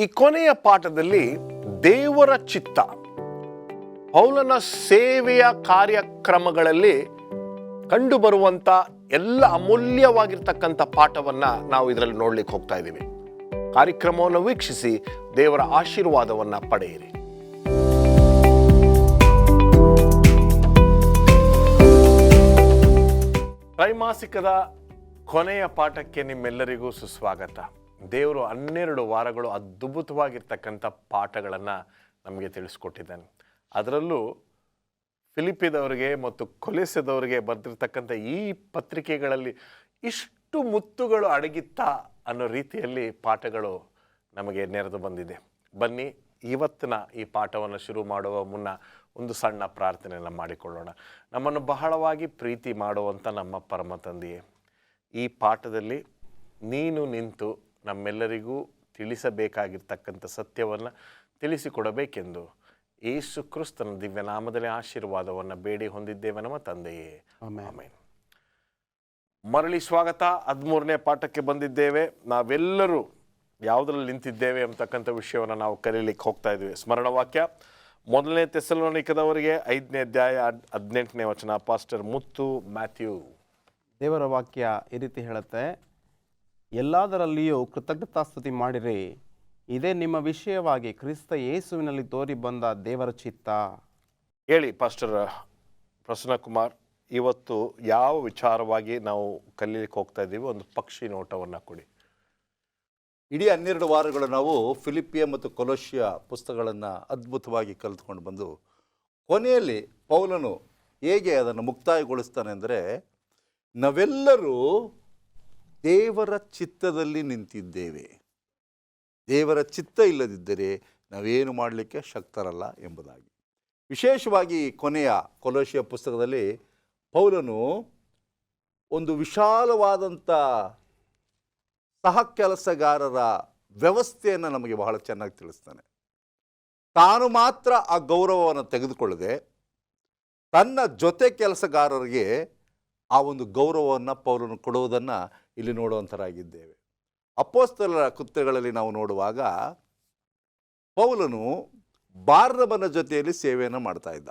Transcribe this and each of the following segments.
ಈ ಕೊನೆಯ ಪಾಠದಲ್ಲಿ ದೇವರ ಚಿತ್ತ, ಪೌಲನ ಸೇವೆಯ ಕಾರ್ಯಕ್ರಮಗಳಲ್ಲಿ ಕಂಡುಬರುವಂಥ ಎಲ್ಲ ಅಮೂಲ್ಯವಾಗಿರ್ತಕ್ಕಂಥ ಪಾಠವನ್ನು ನಾವು ಇದರಲ್ಲಿ ನೋಡ್ಲಿಕ್ಕೆ ಹೋಗ್ತಾ ಇದ್ದೀವಿ. ಕಾರ್ಯಕ್ರಮವನ್ನು ವೀಕ್ಷಿಸಿ ದೇವರ ಆಶೀರ್ವಾದವನ್ನು ಪಡೆಯಿರಿ. ತ್ರೈಮಾಸಿಕದ ಕೊನೆಯ ಪಾಠಕ್ಕೆ ನಿಮ್ಮೆಲ್ಲರಿಗೂ ಸುಸ್ವಾಗತ. ದೇವರು 12 ವಾರಗಳು ಅದ್ಭುತವಾಗಿರ್ತಕ್ಕಂಥ ಪಾಠಗಳನ್ನು ನಮಗೆ ತಿಳಿಸ್ಕೊಟ್ಟಿದ್ದಾನೆ. ಅದರಲ್ಲೂ ಫಿಲಿಪ್ಪಿದವರಿಗೆ ಮತ್ತು ಕೊಲೊಸ್ಸೆದವರಿಗೆ ಬರೆದಿರ್ತಕ್ಕಂಥ ಈ ಪತ್ರಿಕೆಗಳಲ್ಲಿ ಇಷ್ಟು ಮುತ್ತುಗಳು ಅಡಗಿತ್ತಾ ಅನ್ನೋ ರೀತಿಯಲ್ಲಿ ಪಾಠಗಳು ನಮಗೆ ನೆರೆದು ಬಂದಿದೆ. ಬನ್ನಿ, ಇವತ್ತಿನ ಈ ಪಾಠವನ್ನು ಶುರು ಮಾಡುವ ಮುನ್ನ ಒಂದು ಸಣ್ಣ ಪ್ರಾರ್ಥನೆಯನ್ನು ಮಾಡಿಕೊಳ್ಳೋಣ. ನಮ್ಮನ್ನು ಬಹಳವಾಗಿ ಪ್ರೀತಿ ಮಾಡುವಂಥ ನಮ್ಮ ಪರಮ ತಂದೆಯೇ, ಈ ಪಾಠದಲ್ಲಿ ನೀನು ನಿಂತು ನಮ್ಮೆಲ್ಲರಿಗೂ ತಿಳಿಸಬೇಕಾಗಿರ್ತಕ್ಕಂಥ ಸತ್ಯವನ್ನು ತಿಳಿಸಿಕೊಡಬೇಕೆಂದು ಯೇಸು ಕ್ರಿಸ್ತನ ದಿವ್ಯ ನಾಮದಲ್ಲಿ ಆಶೀರ್ವಾದವನ್ನು ಬೇಡಿ ಹೊಂದಿದ್ದೇವೆ ನಮ್ಮ ತಂದೆಯೇ, ಆಮೆನ್. ಮರಳಿ ಸ್ವಾಗತ. 13ನೇ ಪಾಠಕ್ಕೆ ಬಂದಿದ್ದೇವೆ. ನಾವೆಲ್ಲರೂ ಯಾವುದರಲ್ಲಿ ನಿಂತಿದ್ದೇವೆ ಅಂತಕ್ಕಂಥ ವಿಷಯವನ್ನು ನಾವು ಕಲೀಲಿಕ್ಕೆ ಹೋಗ್ತಾ ಇದ್ದೀವಿ. ಸ್ಮರಣ ವಾಕ್ಯ 1ನೇ ಥೆಸಲೋನಿಕದವರಿಗೆ 5ನೇ ಅಧ್ಯಾಯ 18ನೇ ವಚನ. ಪಾಸ್ಟರ್ ಮುತ್ತು ಮ್ಯಾಥ್ಯೂ. ದೇವರ ವಾಕ್ಯ ಈ ರೀತಿ ಹೇಳುತ್ತೆ, ಎಲ್ಲದರಲ್ಲಿಯೂ ಕೃತಜ್ಞತಾಸ್ತುತಿ ಮಾಡಿರಿ, ಇದೇ ನಿಮ್ಮ ವಿಷಯವಾಗಿ ಕ್ರಿಸ್ತ ಯೇಸುವಿನಲ್ಲಿ ತೋರಿ ಬಂದ ದೇವರ ಚಿತ್ತ. ಹೇಳಿ ಪಾಸ್ಟರ್ ಪ್ರಸನ್ನ ಕುಮಾರ್, ಇವತ್ತು ಯಾವ ವಿಚಾರವಾಗಿ ನಾವು ಕಲೀಲಿಕ್ಕೆ ಹೋಗ್ತಾ ಇದ್ದೀವಿ? ಒಂದು ಪಕ್ಷಿ ನೋಟವನ್ನು ಕೊಡಿ. ಇಡೀ 12 ವಾರಗಳು ನಾವು ಫಿಲಿಪ್ಪಿಯ ಮತ್ತು ಕೊಲೊಸ್ಸೆಯ ಪುಸ್ತಕಗಳನ್ನು ಅದ್ಭುತವಾಗಿ ಕಲಿತ್ಕೊಂಡು ಬಂದು ಕೊನೆಯಲ್ಲಿ ಪೌಲನು ಹೇಗೆ ಅದನ್ನು ಮುಕ್ತಾಯಗೊಳಿಸ್ತಾನೆ ಅಂದರೆ, ನಾವೆಲ್ಲರೂ ದೇವರ ಚಿತ್ತದಲ್ಲಿ ನಿಂತಿದ್ದೇವೆ, ದೇವರ ಚಿತ್ತ ಇಲ್ಲದಿದ್ದರೆ ನಾವೇನು ಮಾಡಲಿಕ್ಕೆ ಶಕ್ತರಲ್ಲ ಎಂಬುದಾಗಿ. ವಿಶೇಷವಾಗಿ ಕೊನೆಯ ಕೊಲೊಸ್ಸೆಯ ಪುಸ್ತಕದಲ್ಲಿ ಪೌಲನು ಒಂದು ವಿಶಾಲವಾದಂಥ ಸಹ ಕೆಲಸಗಾರರ ವ್ಯವಸ್ಥೆಯನ್ನು ನಮಗೆ ಬಹಳ ಚೆನ್ನಾಗಿ ತಿಳಿಸ್ತಾನೆ. ತಾನು ಮಾತ್ರ ಆ ಗೌರವವನ್ನು ತೆಗೆದುಕೊಳ್ಳದೆ ತನ್ನ ಜೊತೆ ಕೆಲಸಗಾರರಿಗೆ ಆ ಒಂದು ಗೌರವವನ್ನು ಪೌಲನು ಕೊಡುವುದನ್ನು ಇಲ್ಲಿ ನೋಡುವಂಥರಾಗಿದ್ದೇವೆ. ಅಪೊಸ್ತಲರ ಕೃತ್ಯಗಳಲ್ಲಿ ನಾವು ನೋಡುವಾಗ ಪೌಲನು ಬಾರ್ನಬನ ಜೊತೆಯಲ್ಲಿ ಸೇವೆಯನ್ನು ಮಾಡ್ತಾ ಇದ್ದ.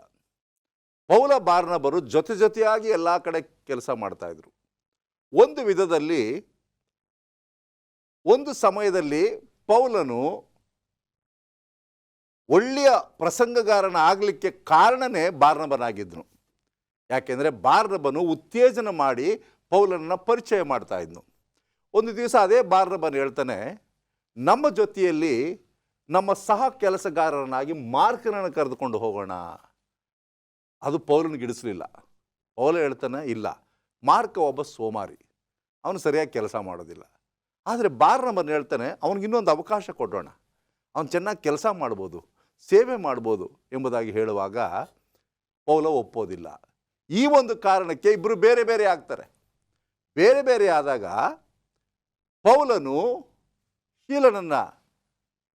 ಪೌಲ ಬಾರ್ನಬರು ಜೊತೆಯಾಗಿ ಎಲ್ಲ ಕಡೆ ಕೆಲಸ ಮಾಡ್ತಾಯಿದ್ರು. ಒಂದು ವಿಧದಲ್ಲಿ ಒಂದು ಸಮಯದಲ್ಲಿ ಪೌಲನು ಒಳ್ಳೆಯ ಪ್ರಸಂಗಗಾರನ ಆಗಲಿಕ್ಕೆ ಕಾರಣನೇ ಬಾರ್ನಬನಾಗಿದ್ದನು. ಯಾಕೆಂದರೆ ಬಾರ್ನಬನು ಉತ್ತೇಜನ ಮಾಡಿ ಪೌಲನನ್ನು ಪರಿಚಯ ಮಾಡ್ತಾ ಇದ್ನು. ಒಂದು ದಿವಸ ಅದೇ ಬಾರ್ನಬನು ಹೇಳ್ತಾನೆ, ನಮ್ಮ ಜೊತೆಯಲ್ಲಿ ನಮ್ಮ ಸಹ ಕೆಲಸಗಾರನಾಗಿ ಮಾರ್ಕನನ್ನು ಕರೆದುಕೊಂಡು ಹೋಗೋಣ. ಅದು ಪೌಲನಿಗೆ ಹಿಡಿಸಲಿಲ್ಲ. ಪೌಲ ಹೇಳ್ತಾನೆ, ಇಲ್ಲ, ಮಾರ್ಕ ಒಬ್ಬ ಸೋಮಾರಿ, ಅವನು ಸರಿಯಾಗಿ ಕೆಲಸ ಮಾಡೋದಿಲ್ಲ. ಆದರೆ ಬಾರ್ನಬನು ಹೇಳ್ತಾನೆ, ಅವನಿಗೆ ಇನ್ನೊಂದು ಅವಕಾಶ ಕೊಡೋಣ, ಅವನು ಚೆನ್ನಾಗಿ ಕೆಲಸ ಮಾಡ್ಬೋದು, ಸೇವೆ ಮಾಡ್ಬೋದು ಎಂಬುದಾಗಿ ಹೇಳುವಾಗ ಪೌಲ ಒಪ್ಪೋದಿಲ್ಲ. ಈ ಒಂದು ಕಾರಣಕ್ಕೆ ಇಬ್ಬರು ಬೇರೆ ಬೇರೆ ಆಗ್ತಾರೆ. ಬೇರೆ ಬೇರೆ ಆದಾಗ ಪೌಲನು ಶೀಲನನ್ನು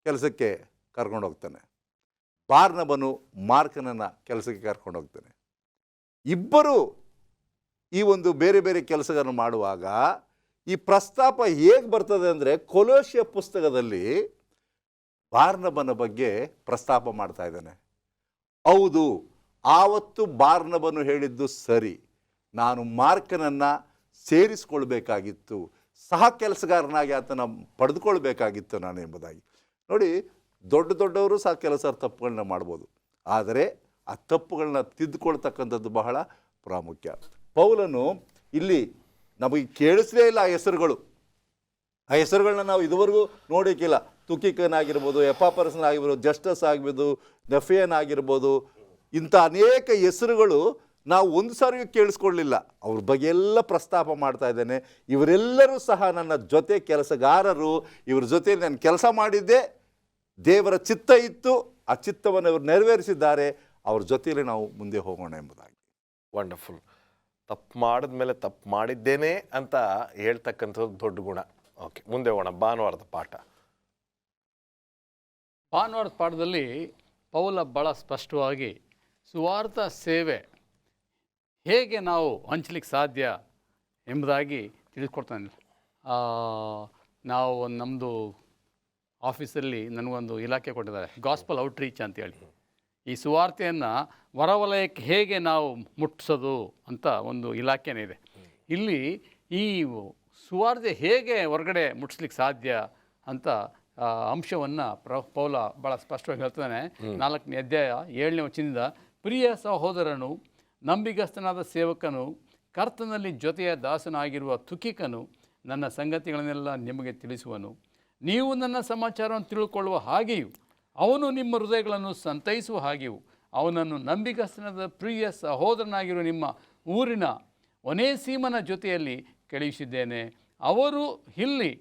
ಕೆಲಸಕ್ಕೆ ಕರ್ಕೊಂಡು ಹೋಗ್ತಾನೆ, ಬಾರ್ನಬನು ಮಾರ್ಕನನ್ನು ಕೆಲಸಕ್ಕೆ ಕರ್ಕೊಂಡು ಹೋಗ್ತಾನೆ. ಇಬ್ಬರು ಈ ಒಂದು ಬೇರೆ ಬೇರೆ ಕೆಲಸಗಳನ್ನು ಮಾಡುವಾಗ ಈ ಪ್ರಸ್ತಾಪ ಹೇಗೆ ಬರ್ತದೆ ಅಂದರೆ, ಕೊಲೊಸ್ಸೆಯ ಪುಸ್ತಕದಲ್ಲಿ ಬಾರ್ನಬನ ಬಗ್ಗೆ ಪ್ರಸ್ತಾಪ ಮಾಡ್ತಾ ಇದ್ದಾನೆ. ಹೌದು, ಆವತ್ತು ಬಾರ್ನಬನು ಹೇಳಿದ್ದು ಸರಿ, ನಾನು ಮಾರ್ಕನನ್ನು ಸೇರಿಸ್ಕೊಳ್ಬೇಕಾಗಿತ್ತು, ಸಹ ಕೆಲಸಗಾರನಾಗಿ ಆತನ ಪಡೆದುಕೊಳ್ಬೇಕಾಗಿತ್ತು ನಾನು ಎಂಬುದಾಗಿ. ನೋಡಿ, ದೊಡ್ಡವರು ಸಹ ಕೆಲಸ ತಪ್ಪುಗಳನ್ನ ಮಾಡ್ಬೋದು, ಆದರೆ ಆ ತಪ್ಪುಗಳನ್ನ ತಿದ್ದುಕೊಳ್ತಕ್ಕಂಥದ್ದು ಬಹಳ ಪ್ರಾಮುಖ್ಯ. ಪೌಲನು ಇಲ್ಲಿ ನಮಗೆ ಕೇಳಿಸಲೇ ಇಲ್ಲ ಆ ಹೆಸರುಗಳು. ಆ ಹೆಸರುಗಳನ್ನ ನಾವು ಇದುವರೆಗೂ ನೋಡೋಕ್ಕಿಲ್ಲ. ತುಕಿಕನಾಗಿರ್ಬೋದು, ಎಪಾಪರಸನಾಗಿರ್ಬೋದು, ಜಸ್ಟಸ್ ಆಗಿರ್ಬೋದು, ನೆಫಿಯನ್ ಆಗಿರ್ಬೋದು, ಇಂಥ ಅನೇಕ ಹೆಸರುಗಳು ನಾವು ಒಂದು ಸಾರಿಯೂ ಕೇಳಿಸ್ಕೊಳ್ಳಲಿಲ್ಲ. ಅವ್ರ ಬಗ್ಗೆ ಎಲ್ಲ ಪ್ರಸ್ತಾಪ ಮಾಡ್ತಾ ಇದ್ದೇನೆ. ಇವರೆಲ್ಲರೂ ಸಹ ನನ್ನ ಜೊತೆ ಕೆಲಸಗಾರರು, ಇವ್ರ ಜೊತೆ ನಾನು ಕೆಲಸ ಮಾಡಿದ್ದೆ, ದೇವರ ಚಿತ್ತ ಇತ್ತು, ಆ ಚಿತ್ತವನ್ನು ಇವರು ನೆರವೇರಿಸಿದ್ದಾರೆ, ಅವ್ರ ಜೊತೆಯಲ್ಲಿ ನಾವು ಮುಂದೆ ಹೋಗೋಣ ಎಂಬುದಾಗಿ. ವಂಡರ್ಫುಲ್. ತಪ್ಪು ಮಾಡಿದ್ಮೇಲೆ ತಪ್ಪು ಮಾಡಿದ್ದೇನೆ ಅಂತ ಹೇಳ್ತಕ್ಕಂಥದ್ದು ದೊಡ್ಡ ಗುಣ. ಓಕೆ, ಮುಂದೆ ಹೋಗೋಣ. ಭಾನುವಾರದ ಪಾಠ. ಭಾನುವಾರದ ಪಾಠದಲ್ಲಿ ಪೌಲ ಭಾಳ ಸ್ಪಷ್ಟವಾಗಿ ಸುವಾರ್ಥ ಸೇವೆ ಹೇಗೆ ನಾವು ಹಂಚಲಿಕ್ಕೆ ಸಾಧ್ಯ ಎಂಬುದಾಗಿ ತಿಳಿಸ್ಕೊಡ್ತಾನೆ. ನಾವು ನಮ್ಮದು ಆಫೀಸಲ್ಲಿ ನನಗೊಂದು ಇಲಾಖೆ ಕೊಟ್ಟಿದ್ದಾರೆ, ಗಾಸ್ಪಲ್ ಔಟ್ರೀಚ್ ಅಂತೇಳಿ. ಈ ಸುವಾರ್ತೆಯನ್ನು ಹೊರವಲಯಕ್ಕೆ ಹೇಗೆ ನಾವು ಮುಟ್ಟಿಸೋದು ಅಂತ ಒಂದು ಇಲಾಖೆನೇ ಇದೆ. ಇಲ್ಲಿ ಈ ಸುವಾರ್ತೆ ಹೇಗೆ ಹೊರಗಡೆ ಮುಟ್ಟಿಸ್ಲಿಕ್ಕೆ ಸಾಧ್ಯ ಅಂತ ಅಂಶವನ್ನು ಪೌಲ ಭಾಳ ಸ್ಪಷ್ಟವಾಗಿ ಹೇಳ್ತಾನೆ. 4ನೇ ಅಧ್ಯಾಯ 7ನೇ ವಚನದಿಂದ, ಪ್ರಿಯ ಸಹೋದರನು, ನಂಬಿಗಸ್ತನಾದ ಸೇವಕನು, ಕರ್ತನಲ್ಲಿ ಜೊತೆಯ ದಾಸನಾಗಿರುವ ತುಕಿಕನು ನನ್ನ ಸಂಗತಿಗಳನ್ನೆಲ್ಲ ನಿಮಗೆ ತಿಳಿಸುವನು. ನೀವು ನನ್ನ ಸಮಾಚಾರವನ್ನು ತಿಳ್ಕೊಳ್ಳುವ ಹಾಗೆಯೂ ಅವನು ನಿಮ್ಮ ಹೃದಯಗಳನ್ನು ಸಂತೈಸುವ ಹಾಗೆಯೂ ಅವನನ್ನು ನಂಬಿಗಸ್ತನಾದ ಪ್ರಿಯ ಸಹೋದರನಾಗಿರುವ ನಿಮ್ಮ ಊರಿನ ಒನೇಸೀಮನ ಜೊತೆಯಲ್ಲಿ ಕಳುಹಿಸಿದ್ದೇನೆ. ಅವರು ಇಲ್ಲಿ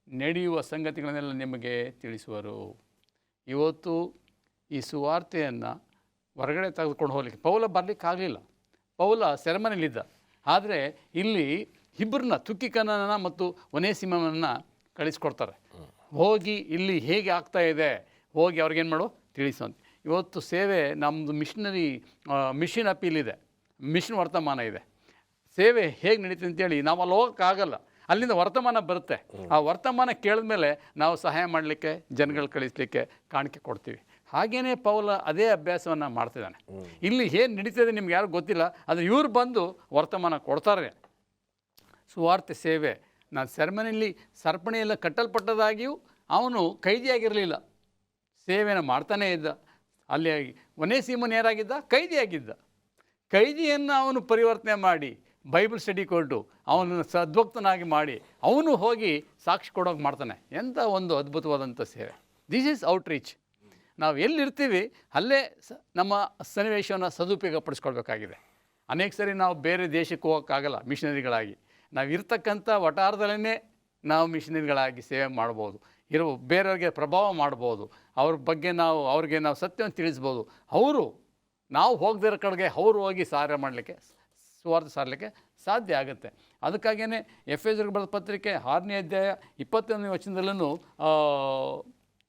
ನಡೆಯುವ ಸಂಗತಿಗಳನ್ನೆಲ್ಲ ನಿಮಗೆ ತಿಳಿಸುವರು. ಇವತ್ತು ಈ ಸುವಾರ್ತೆಯನ್ನು ಹೊರಗಡೆ ತೆಗೆದುಕೊಂಡು ಹೋಗಲಿಕ್ಕೆ ಪೌಲ ಬರಲಿಕ್ಕಾಗಲಿಲ್ಲ. ಪೌಲ ಸೆರೆಮನೆಯಲ್ಲಿದ್ದ. ಆದರೆ ಇಲ್ಲಿ ಇಬ್ಬರನ್ನ, ತುಕಿಕನನ್ನು ಮತ್ತು ಒನೇಸಿಮನನ್ನು ಕಳಿಸ್ಕೊಡ್ತಾರೆ. ಹೋಗಿ ಇಲ್ಲಿ ಹೇಗೆ ಆಗ್ತಾ ಇದೆ, ಹೋಗಿ ಅವ್ರಿಗೇನು ಮಾಡು ತಿಳಿಸೋಂತ. ಇವತ್ತು ಸೇವೆ ನಮ್ಮದು ಮಿಷನ್ ಅಪೀಲ್ ಇದೆ, ಮಿಷನ್ ವರ್ತಮಾನ ಇದೆ. ಸೇವೆ ಹೇಗೆ ನಡೀತದೆ ಅಂತೇಳಿ ನಾವು ಅಲ್ಲಿ ಹೋಗೋಕ್ಕಾಗಲ್ಲ, ಅಲ್ಲಿಂದ ವರ್ತಮಾನ ಬರುತ್ತೆ. ಆ ವರ್ತಮಾನ ಕೇಳಿದ್ಮೇಲೆ ನಾವು ಸಹಾಯ ಮಾಡಲಿಕ್ಕೆ, ಜನಗಳು ಕಳಿಸ್ಲಿಕ್ಕೆ ಕಾಣಿಕೆ ಕೊಡ್ತೀವಿ. ಹಾಗೇ ಪೌಲ ಅದೇ ಅಭ್ಯಾಸವನ್ನು ಮಾಡ್ತಿದ್ದಾನೆ. ಇಲ್ಲಿ ಏನು ನಡೀತದೆ ನಿಮ್ಗೆ ಯಾರು ಗೊತ್ತಿಲ್ಲ, ಆದರೆ ಇವ್ರು ಬಂದು ವರ್ತಮಾನ ಕೊಡ್ತಾರೆ. ಸುವಾರ್ತೆ ಸೇವೆ. ನಾನು ಸೆರೆಮನೆಯಲ್ಲಿ ಸರಪಣಿಯೆಲ್ಲ ಕಟ್ಟಲ್ಪಟ್ಟದಾಗಿಯೂ ಅವನು ಕೈದಿಯಾಗಿರಲಿಲ್ಲ, ಸೇವೆನ ಮಾಡ್ತಾನೇ ಇದ್ದ. ಅಲ್ಲಿ ಒನೇಸಿಮನ್ ಯಾರಾಗಿದ್ದ? ಕೈದಿಯಾಗಿದ್ದ. ಕೈದಿಯನ್ನು ಅವನು ಪರಿವರ್ತನೆ ಮಾಡಿ ಬೈಬಲ್ ಸ್ಟಡಿ ಕೊಟ್ಟು ಅವನನ್ನು ಸದ್ಭಕ್ತನಾಗಿ ಮಾಡಿ ಅವನು ಹೋಗಿ ಸಾಕ್ಷಿ ಕೊಡೋಕೆ ಮಾಡ್ತಾನೆ. ಎಂಥ ಒಂದು ಅದ್ಭುತವಾದಂಥ ಸೇವೆ. This is outreach. ನಾವು ಎಲ್ಲಿರ್ತೀವಿ ಅಲ್ಲೇ ನಮ್ಮ ಸನ್ನಿವೇಶವನ್ನು ಸದುಪಯೋಗಪಡಿಸ್ಕೊಳ್ಬೇಕಾಗಿದೆ. ಅನೇಕ ಸರಿ ನಾವು ಬೇರೆ ದೇಶಕ್ಕೆ ಹೋಗೋಕ್ಕಾಗಲ್ಲ ಮಿಷನರಿಗಳಾಗಿ. ನಾವು ಇರ್ತಕ್ಕಂಥ ವಟಾರದಲ್ಲೇ ನಾವು ಮಿಷನರಿಗಳಾಗಿ ಸೇವೆ ಮಾಡ್ಬೋದು, ಬೇರೆಯವ್ರಿಗೆ ಪ್ರಭಾವ ಮಾಡ್ಬೋದು, ಅವ್ರ ಬಗ್ಗೆ ಅವ್ರಿಗೆ ನಾವು ಸತ್ಯವನ್ನು ತಿಳಿಸ್ಬೋದು. ನಾವು ಹೋಗದಿರೋ ಕಡೆಗೆ ಅವರು ಹೋಗಿ ಸುವಾರ್ತೆ ಸಾರಲಿಕ್ಕೆ ಸಾಧ್ಯ ಆಗುತ್ತೆ. ಅದಕ್ಕಾಗಿಯೇ ಎಫೆಸರಿಗೆ ಬರೆದ ಪತ್ರಿಕೆ 6ನೇ ಅಧ್ಯಾಯ 21ನೇ ವಚನದಲ್ಲೂ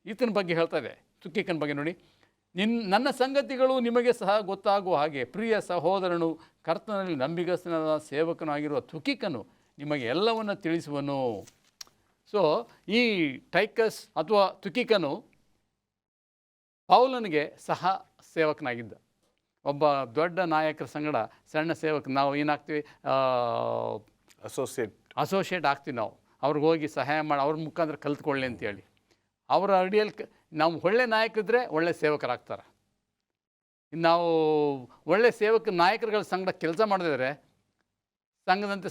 ಈತನ ಬಗ್ಗೆ ಹೇಳ್ತಾ ಇದೆ, ತುಕಿಕನ ಬಗ್ಗೆ ನೋಡಿ. ನನ್ನ ಸಂಗತಿಗಳು ನಿಮಗೆ ಸಹ ಗೊತ್ತಾಗುವ ಹಾಗೆ ಪ್ರಿಯ ಸಹೋದರನು, ಕರ್ತನಲ್ಲಿ ನಂಬಿಗಸ್ತನಾದ ಸೇವಕನಾಗಿರುವ ತುಕಿಕನು ನಿಮಗೆ ಎಲ್ಲವನ್ನು ತಿಳಿಸುವನು. ಸೊ ಈ ಟೈಕಸ್ ಅಥವಾ ತುಕಿಕನು ಪೌಲನಿಗೆ ಸಹ ಸೇವಕನಾಗಿದ್ದ. ಒಬ್ಬ ದೊಡ್ಡ ನಾಯಕರ ಸಂಗಡ ಸಣ್ಣ ಸೇವಕ ನಾವು ಏನಾಗ್ತೀವಿ, ಅಸೋಸಿಯೇಟ್ ಆಗ್ತೀವಿ. ನಾವು ಅವ್ರಿಗೆ ಹೋಗಿ ಸಹಾಯ ಮಾಡಿ ಅವ್ರ ಮುಖಾಂತರ ಕಲ್ತ್ಕೊಳ್ಳಿ ಅಂತೇಳಿ. ಅವರ ಅಡಿಯಲ್ಲಿ ನಾವು ಒಳ್ಳೆ ನಾಯಕರಿದ್ದರೆ ಒಳ್ಳೆ ಸೇವಕರಾಗ್ತಾರೆ. ನಾವು ಒಳ್ಳೆ ನಾಯಕರುಗಳ ಸಂಗಡ ಕೆಲಸ ಮಾಡಿದ್ರೆ ಸಂಘದಂತೆ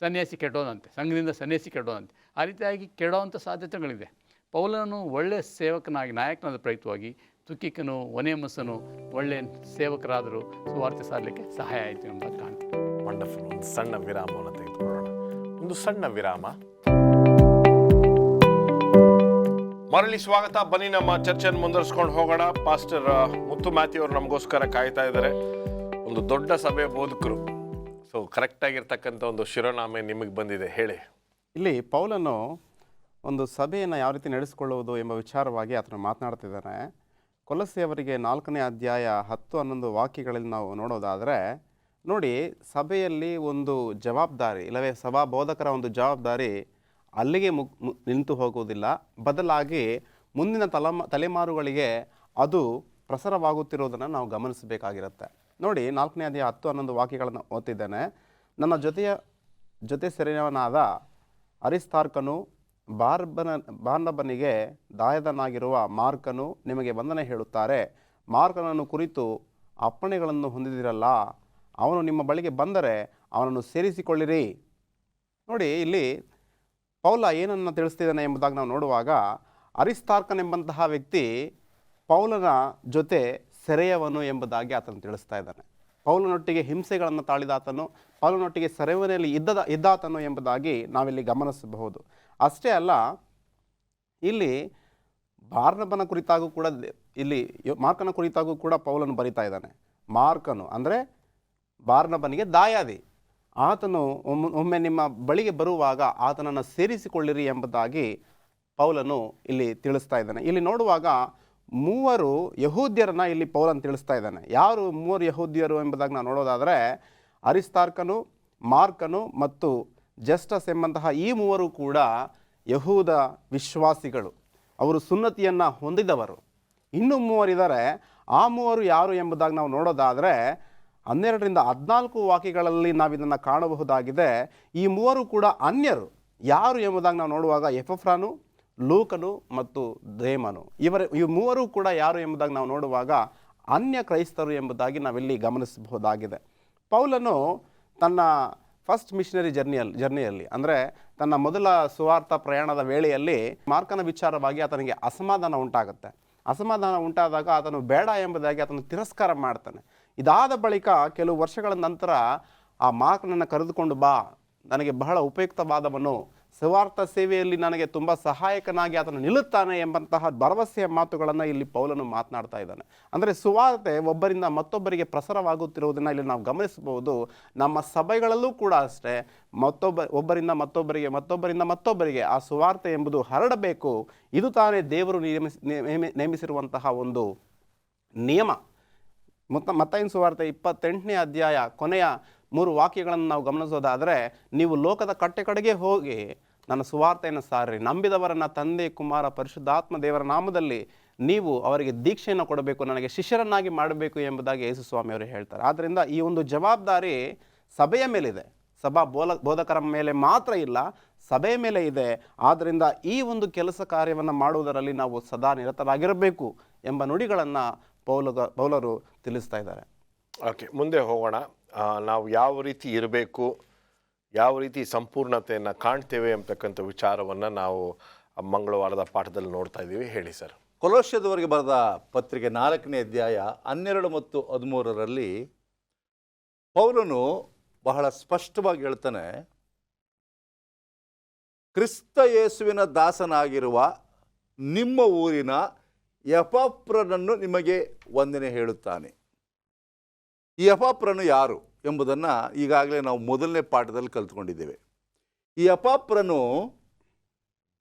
ಸನ್ಯಾಸಿ ಕೆಡೋದಂತೆ, ಸಂಘದಿಂದ ಸನ್ಯಾಸಿ ಕೆಡೋದಂತೆ. ಆ ರೀತಿಯಾಗಿ ಕೆಡೋವಂಥ ಸಾಧ್ಯತೆಗಳಿದೆ. ಪೌಲನು ಒಳ್ಳೆ ಸೇವಕನಾಗಿ, ನಾಯಕನಾದ ಪ್ರಯುಕ್ತವಾಗಿ ತುಕಿಕನು, ಒನೇಮಸನು ಒಳ್ಳೆ ಸೇವಕರಾದರು, ಸುವಾರ್ತೆ ಸಾರಲಿಕ್ಕೆ ಸಹಾಯ ಆಯಿತು ಎಂಬ ಕಾಣ್ತೀವಿ. ವಂಡರ್ಫುಲ್. ಒಂದು ಸಣ್ಣ ವಿರಾಮವನ್ನು ತೆಗೆದುಕೊಳ್ಳೋಣ. ಒಂದು ಸಣ್ಣ ವಿರಾಮ. ಮರಳಿ ಸ್ವಾಗತ. ಬನ್ನಿ ನಮ್ಮ ಚರ್ಚೆಯನ್ನು ಮುಂದುವರಿಸ್ಕೊಂಡು ಹೋಗೋಣ. ಪಾಸ್ಟರ್ ಮುತ್ತು ಮ್ಯಾಥ್ಯೂ ಅವರು ನಮಗೋಸ್ಕರ ಕಾಯ್ತಾ ಇದ್ದಾರೆ. ಒಂದು ದೊಡ್ಡ ಸಭೆಯ ಬೋಧಕರು. ಸೊ ಕರೆಕ್ಟಾಗಿರ್ತಕ್ಕಂಥ ಒಂದು ಶಿರೋನಾಮೆ ನಿಮಗೆ ಬಂದಿದೆ, ಹೇಳಿ. ಇಲ್ಲಿ ಪೌಲನು ಒಂದು ಸಭೆಯನ್ನು ಯಾವ ರೀತಿ ನಡೆಸಿಕೊಳ್ಳುವುದು ಎಂಬ ವಿಚಾರವಾಗಿ ಆತನು ಮಾತನಾಡ್ತಿದ್ದಾನೆ. ಕೊಲೊಸ್ಸೆಯವರಿಗೆ 4ನೇ ಅಧ್ಯಾಯ 10-11 ವಾಕ್ಯಗಳಲ್ಲಿ ನಾವು ನೋಡೋದಾದರೆ ನೋಡಿ, ಸಭೆಯಲ್ಲಿ ಒಂದು ಜವಾಬ್ದಾರಿ, ಇಲ್ಲವೇ ಸಭಾ ಬೋಧಕರ ಒಂದು ಜವಾಬ್ದಾರಿ ಅಲ್ಲಿಗೆ ನಿಂತು ಹೋಗುವುದಿಲ್ಲ. ಬದಲಾಗಿ ಮುಂದಿನ ತಲೆಮಾರುಗಳಿಗೆ ಅದು ಪ್ರಸಾರವಾಗುತ್ತಿರೋದನ್ನು ನಾವು ಗಮನಿಸಬೇಕಾಗಿರುತ್ತೆ. ನೋಡಿ, 4ನೇ ಅಧ್ಯಾಯ 10-11 ವಾಕ್ಯಗಳನ್ನು ಓದ್ತಿದ್ದೇನೆ. ನನ್ನ ಜೊತೆ ಸೆರೆಯವನಾದ ಅರಿಸ್ತಾರ್ಕನು, ಬಾರ್ನಬನಿಗೆ ದಾಯದನಾಗಿರುವ ಮಾರ್ಕನು ನಿಮಗೆ ವಂದನೆ ಹೇಳುತ್ತಾರೆ. ಮಾರ್ಕನನ್ನು ಕುರಿತು ಅಪ್ಪಣೆಗಳನ್ನು ಹೊಂದಿದಿರಲ್ಲ. ಅವನು ನಿಮ್ಮ ಬಳಿಗೆ ಬಂದರೆ ಅವನನ್ನು ಸೇರಿಸಿಕೊಳ್ಳಿರಿ. ನೋಡಿ, ಇಲ್ಲಿ ಪೌಲ ಏನನ್ನು ತಿಳಿಸ್ತಿದ್ದಾನೆ ಎಂಬುದಾಗಿ ನಾವು ನೋಡುವಾಗ, ಅರಿಸ್ತಾರ್ಕನೆಂಬಂತಹ ವ್ಯಕ್ತಿ ಪೌಲನ ಜೊತೆ ಸೆರೆಯವನು ಎಂಬುದಾಗಿ ಆತನು ತಿಳಿಸ್ತಾ ಇದ್ದಾನೆ. ಪೌಲನೊಟ್ಟಿಗೆ ಹಿಂಸೆಗಳನ್ನು ತಾಳಿದಾತನು, ಪೌಲನೊಟ್ಟಿಗೆ ಸೆರೆಮನೆಯಲ್ಲಿ ಇದ್ದಾತನು ಎಂಬುದಾಗಿ ನಾವಿಲ್ಲಿ ಗಮನಿಸಬಹುದು. ಅಷ್ಟೇ ಅಲ್ಲ, ಇಲ್ಲಿ ಬಾರ್ನಬನ ಕುರಿತಾಗೂ ಕೂಡ, ಇಲ್ಲಿ ಮಾರ್ಕನ ಕುರಿತಾಗೂ ಕೂಡ ಪೌಲನು ಬರಿತಾ ಇದ್ದಾನೆ. ಮಾರ್ಕನು ಅಂದರೆ ಬಾರ್ನಬನಿಗೆ ದಾಯಾದಿ. ಆತನು ಒಮ್ಮೆ ನಿಮ್ಮ ಬಳಿಗೆ ಬರುವಾಗ ಆತನನ್ನು ಸೇರಿಸಿಕೊಳ್ಳಿರಿ ಎಂಬುದಾಗಿ ಪೌಲನು ಇಲ್ಲಿ ತಿಳಿಸ್ತಾ ಇದ್ದಾನೆ. ಇಲ್ಲಿ ನೋಡುವಾಗ 3 ಯಹೂದ್ಯರನ್ನು ಇಲ್ಲಿ ಪೌಲನು ತಿಳಿಸ್ತಾ ಇದ್ದಾನೆ. ಯಾರು 3 ಯಹೂದ್ಯರು ಎಂಬುದಾಗಿ ನಾವು ನೋಡೋದಾದರೆ, ಅರಿಸ್ತಾರ್ಕನು, ಮಾರ್ಕನು ಮತ್ತು ಜಸ್ಟಸ್ ಎಂಬಂತಹ ಈ 3 ಕೂಡ ಯಹೂದ ವಿಶ್ವಾಸಿಗಳು, ಅವರು ಸುನ್ನತಿಯನ್ನು ಹೊಂದಿದವರು. ಇನ್ನೂ ಮೂವರಿದ್ದಾರೆ. ಆ ಮೂವರು ಯಾರು ಎಂಬುದಾಗಿ ನಾವು ನೋಡೋದಾದರೆ 12ರಿಂದ 14 ವಾಕ್ಯಗಳಲ್ಲಿ ನಾವು ಇದನ್ನು ಕಾಣಬಹುದಾಗಿದೆ. ಈ ಮೂವರು ಕೂಡ ಅನ್ಯರು. ಯಾರು ಎಂಬುದಾಗಿ ನಾವು ನೋಡುವಾಗ ಎಪಫ್ರನು, ಲೂಕನು ಮತ್ತು ದೇಮನು, ಈ ಮೂವರು ಕೂಡ ಯಾರು ಎಂಬುದಾಗಿ ನಾವು ನೋಡುವಾಗ ಅನ್ಯ ಕ್ರೈಸ್ತರು ಎಂಬುದಾಗಿ ನಾವಿಲ್ಲಿ ಗಮನಿಸಬಹುದಾಗಿದೆ. ಪೌಲನು ತನ್ನ ಫಸ್ಟ್ ಮಿಷನರಿ ಜರ್ನಿಯಲ್ಲಿ ಅಂದರೆ ತನ್ನ ಮೊದಲ ಸುವಾರ್ಥ ಪ್ರಯಾಣದ ವೇಳೆಯಲ್ಲಿ ಮಾರ್ಕನ ವಿಚಾರವಾಗಿ ಆತನಿಗೆ ಅಸಮಾಧಾನ ಉಂಟಾಗುತ್ತೆ. ಅಸಮಾಧಾನ ಉಂಟಾದಾಗ ಆತನು ಬೇಡ ಎಂಬುದಾಗಿ ಆತನು ತಿರಸ್ಕಾರ ಮಾಡ್ತಾನೆ. ಇದಾದ ಬಳಿಕ ಕೆಲವು ವರ್ಷಗಳ ನಂತರ ಆ ಮಾರ್ಕನನ್ನು ಕರೆದುಕೊಂಡು ಬಾ, ನನಗೆ ಬಹಳ ಉಪಯುಕ್ತವಾದವನು, ಸುವಾರ್ಥ ಸೇವೆಯಲ್ಲಿ ನನಗೆ ತುಂಬ ಸಹಾಯಕನಾಗಿ ಆತನು ನಿಲ್ಲುತ್ತಾನೆ ಎಂಬಂತಹ ಭರವಸೆಯ ಮಾತುಗಳನ್ನು ಇಲ್ಲಿ ಪೌಲನು ಮಾತನಾಡ್ತಾ ಇದ್ದಾನೆ. ಅಂದರೆ ಸುವಾರ್ತೆ ಒಬ್ಬರಿಂದ ಮತ್ತೊಬ್ಬರಿಗೆ ಪ್ರಸಾರವಾಗುತ್ತಿರುವುದನ್ನು ಇಲ್ಲಿ ನಾವು ಗಮನಿಸಬಹುದು. ನಮ್ಮ ಸಭೆಗಳಲ್ಲೂ ಕೂಡ ಅಷ್ಟೇ, ಒಬ್ಬರಿಂದ ಮತ್ತೊಬ್ಬರಿಗೆ ಆ ಸುವಾರ್ತೆ ಎಂಬುದು ಹರಡಬೇಕು. ಇದು ತಾನೇ ದೇವರು ನೇಮಿಸಿರುವಂತಹ ಒಂದು ನಿಯಮ. ಮತ್ತಾಯನ ಸುವಾರ್ತೆ 28ನೇ ಅಧ್ಯಾಯ ಕೊನೆಯ 3 ವಾಕ್ಯಗಳನ್ನು ನಾವು ಗಮನಿಸೋದಾದರೆ, ನೀವು ಲೋಕದ ಕಟ್ಟೆಕಡೆಗೆ ಹೋಗಿ ನನ್ನ ಸುವಾರ್ತೆಯನ್ನು ಸಾರ್ರಿ, ನಂಬಿದವರನ್ನು ತಂದೆ, ಕುಮಾರ, ಪರಿಶುದ್ಧಾತ್ಮ ದೇವರ ನಾಮದಲ್ಲಿ ನೀವು ಅವರಿಗೆ ದೀಕ್ಷೆಯನ್ನು ಕೊಡಬೇಕು, ನನಗೆ ಶಿಷ್ಯರನ್ನಾಗಿ ಮಾಡಬೇಕು ಎಂಬುದಾಗಿ ಯೇಸು ಸ್ವಾಮಿಯವರು ಹೇಳ್ತಾರೆ. ಆದ್ದರಿಂದ ಈ ಒಂದು ಜವಾಬ್ದಾರಿ ಸಭೆಯ ಮೇಲಿದೆ. ಸಭಾ ಬೋಧಕರ ಮೇಲೆ ಮಾತ್ರ ಇಲ್ಲ, ಸಭೆಯ ಮೇಲೆ ಇದೆ. ಆದ್ದರಿಂದ ಈ ಒಂದು ಕೆಲಸ ಕಾರ್ಯವನ್ನು ಮಾಡುವುದರಲ್ಲಿ ನಾವು ಸದಾ ನಿರತರಾಗಿರಬೇಕು ಎಂಬ ನುಡಿಗಳನ್ನು ಪೌಲರು ತಿಳಿಸ್ತಾ ಇದ್ದಾರೆ. ಓಕೆ, ಮುಂದೆ ಹೋಗೋಣ. ನಾವು ಯಾವ ರೀತಿ ಇರಬೇಕು, ಯಾವ ರೀತಿ ಸಂಪೂರ್ಣತೆಯನ್ನು ಕಾಣ್ತೇವೆ ಅಂತಕ್ಕಂಥ ವಿಚಾರವನ್ನು ನಾವು ಮಂಗಳವಾರದ ಪಾಠದಲ್ಲಿ ನೋಡ್ತಾ ಇದ್ದೀವಿ. ಹೇಳಿ ಸರ್. ಕೊಲೋಸ್ಯದವರಿಗೆ ಬರೆದ ಪತ್ರಿಕೆ 4ನೇ ಅಧ್ಯಾಯ 12 ಮತ್ತು 13ರಲ್ಲಿ ಪೌಲನು ಬಹಳ ಸ್ಪಷ್ಟವಾಗಿ ಹೇಳ್ತಾನೆ, ಕ್ರಿಸ್ತ ಯೇಸುವಿನ ದಾಸನಾಗಿರುವ ನಿಮ್ಮ ಊರಿನ ಎಪಫ್ರನನ್ನು ನಿಮಗೆ ವಂದನೆ ಹೇಳುತ್ತಾನೆ. ಈ ಎಪಫ್ರನು ಯಾರು ಎಂಬುದನ್ನು ಈಗಾಗಲೇ ನಾವು ಮೊದಲನೇ ಪಾಠದಲ್ಲಿ ಕಲಿತ್ಕೊಂಡಿದ್ದೇವೆ. ಈ ಎಪಫ್ರನು